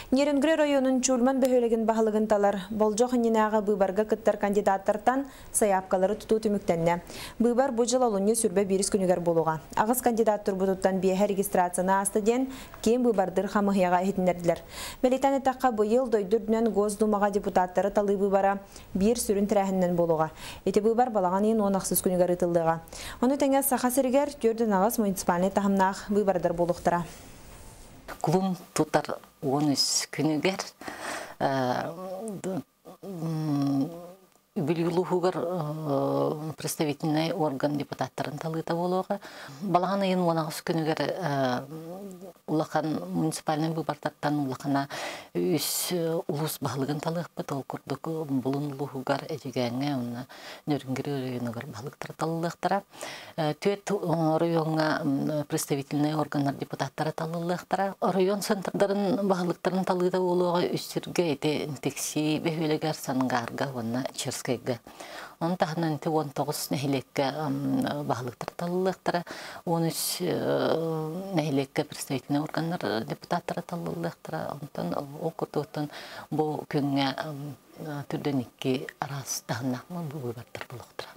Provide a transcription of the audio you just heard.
Нерінгре районын чулман бөхөлеген бағылығын талар. Болжоқ нинағы бұйбарға күттар кандидаттартан саяпқалары тұту түміктенне. Бұйбар бұл жыл олуне сүрбе беріс күнігер болуға. Ағыз кандидат тұрбұдыттан бейхе регистрацияна астыден кейін бұйбардыр қамығыяға етіндерділер. Белетәні таққа бұйыл дойдүрдінен Госдумаға депутаттары талы бұйбара бір сүрін тірәхіннен болуға. Еті бұйбар балаған ең онақсыз күнігер ұтылдыға. Оны тәңе сақа сіргер түрдің ағыз муниципаліне тағымнақ бұйбардар болуқтыра. Клум тутар 13 күнігер Бүлігілуғығыр представительный орган депутаттарын талыта болуға. Балаған айын 10 күнігер улақан муниципальный бұбартаттан улақана үс улус бағылығын талық бұд. Ол күрдік бұлын ұлығығар әжігәңе оны нөрінгері районығыр бағылықтар талылықтара. Төет районға представительный органдар депутаттары талылықтара. Район центрдарын бағылықтарын талыта болуға үстерге әйті интекси бәхөлігер санғарға оны черск Он тахнан те 19 нәһилеккә баһлыктар таллыктара, 13 нәһилеккә представительный органнар депутаттары таллыктара. Онтан окутуттан бу көнгә түрдән 2 арас тахнак бу баттар булыктыра.